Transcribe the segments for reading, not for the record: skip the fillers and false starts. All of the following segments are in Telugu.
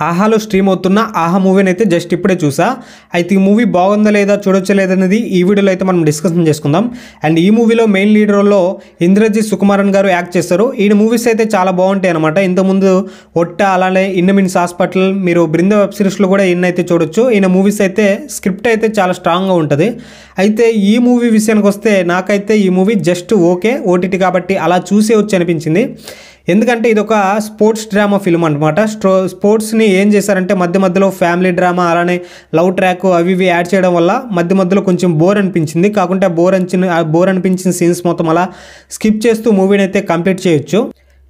ఆహాలో స్ట్రీమ్ అవుతున్న ఆహా మూవీని అయితే జస్ట్ ఇప్పుడే చూసా. అయితే ఈ మూవీ బాగుందా లేదా చూడొచ్చా లేదనేది ఈ వీడియోలో అయితే మనం డిస్కషన్ చేసుకుందాం. అండ్ ఈ మూవీలో మెయిన్ లీడ్ రోల్లో ఇంద్రజిత్ సుకుమారన్ గారు యాక్ట్ చేస్తారు. ఈ మూవీస్ అయితే చాలా బాగుంటాయి అనమాట. ఇంతకుముందు ఒట్ట అలానే ఇన్నమిన్స్ హాస్పిటల్ మీరు బృంద వెబ్ సిరీస్లో కూడా అయితే చూడొచ్చు. ఈయన మూవీస్ అయితే స్క్రిప్ట్ అయితే చాలా స్ట్రాంగ్గా ఉంటుంది. అయితే ఈ మూవీ విషయానికి వస్తే నాకైతే ఈ మూవీ జస్ట్ ఓకే, ఓటీటీ కాబట్టి అలా చూసేవచ్చు అనిపించింది. ఎందుకంటే ఇది ఒక స్పోర్ట్స్ డ్రామా ఫిల్మ్ అనమాట. స్పోర్ట్స్ని ఏం చేశారంటే మధ్య మధ్యలో ఫ్యామిలీ డ్రామా అలానే లవ్ ట్రాక్ అవి ఇవి యాడ్ చేయడం వల్ల మధ్య మధ్యలో కొంచెం బోర్ అనిపించింది. కాకుంటే బోర్ అనిపించిన సీన్స్ మొత్తం అలా స్కిప్ చేస్తూ మూవీని అయితే కంప్లీట్ చేయొచ్చు.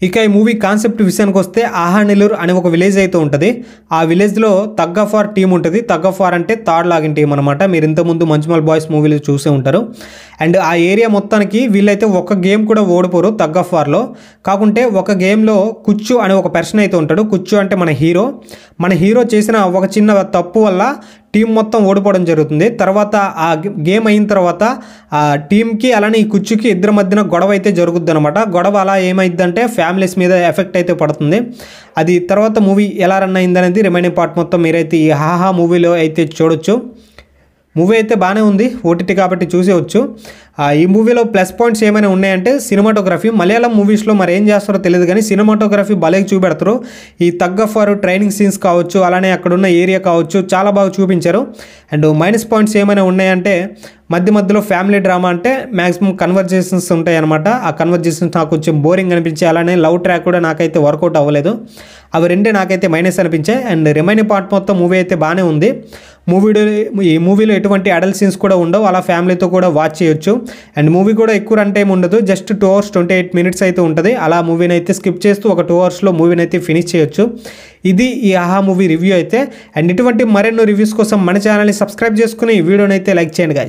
ఇక ఈ మూవీ కాన్సెప్ట్ విషయానికి వస్తే ఆహా నెల్లూరు అనే ఒక విలేజ్ అయితే ఉంటుంది. ఆ విలేజ్లో తగ్ ఆఫ్ వార్ టీం ఉంటుంది. తగ్ ఆఫ్ వార్ అంటే థర్డ్ లాగిన్ టీం అనమాట. మీరు ఇంతకుముందు మంచుమల్ బాయ్స్ మూవీలు చూసే ఉంటారు. అండ్ ఆ ఏరియా మొత్తానికి వీళ్ళైతే ఒక గేమ్ కూడా ఓడిపోరు తగ్ ఆఫ్ వార్లో. కాకుంటే ఒక గేమ్లో కుచ్చు అనే ఒక పర్సన్ అయితే ఉంటాడు. కుచ్చు అంటే మన హీరో చేసిన ఒక చిన్న తప్పు వల్ల టీం మొత్తం ఓడిపోవడం జరుగుతుంది. తర్వాత ఆ గేమ్ అయిన తర్వాత ఆ టీంకి అలానే ఈ కుచ్చుకి ఇద్దరి మధ్యన గొడవ అయితే జరుగుద్ది అనమాట. గొడవ అలా ఏమైందంటే ఫ్యామిలీస్ మీద ఎఫెక్ట్ అయితే పడుతుంది. అది తర్వాత మూవీ ఎలా రన్ అయిందనేది రిమైనింగ్ పార్ట్ మొత్తం మీరైతే ఈ హాహా మూవీలో అయితే చూడొచ్చు. మూవీ అయితే బాగానే ఉంది, ఓటీటీ కాబట్టి చూసేవచ్చు. ఈ మూవీలో ప్లస్ పాయింట్స్ ఏమైనా ఉన్నాయంటే సినిమాటోగ్రఫీ. మలయాళం మూవీస్లో మరి ఏం చేస్తారో తెలియదు కానీ సినిమాటోగ్రఫీ భలే చూపెడతారు. ఈ తగ్ ఆఫ్ వార్ ట్రైనింగ్ సీన్స్ కావచ్చు అలానే అక్కడున్న ఏరియా కావచ్చు చాలా బాగా చూపించారు. అండ్ మైనస్ పాయింట్స్ ఏమైనా ఉన్నాయంటే మధ్య మధ్యలో ఫ్యామిలీ డ్రామా అంటే మ్యాక్సిమం కన్వర్జేషన్స్ ఉంటాయి అనమాట. ఆ కన్వర్జేషన్స్ నాకు కొంచెం బోరింగ్ అనిపించాయి. అలానే లవ్ ట్రాక్ కూడా నాకైతే వర్కౌట్ అవ్వలేదు. అవి రెండే నాకైతే మైనస్ అనిపించాయి. అండ్ రిమైనింగ్ పార్ట్ మొత్తం మూవీ అయితే బాగానే ఉంది. ఈ మూవీలో ఎటువంటి అడల్ట్ సీన్స్ కూడా ఉండవు. అలా ఫ్యామిలీతో కూడా వాచ్ చేయొచ్చు. అండ్ మూవీ కూడా ఎక్కువ రన్ టైం ఉండదు, జస్ట్ 2 hours 28 minutes అయితే ఉంటుంది. అలా మూవీని అయితే స్కిప్ చేస్తూ ఒక 2 hours మూవీని అయితే ఫినిష్ చేయొచ్చు. ఇది ఈ ఆహా మూవీ రివ్యూ అయితే. అండ్ ఇటువంటి మరెన్నో రివ్యూస్ కోసం మన ఛానల్ని సబ్స్క్రైబ్ చేసుకుని ఈ వీడియోని అయితే లైక్ చేయండి గైస్.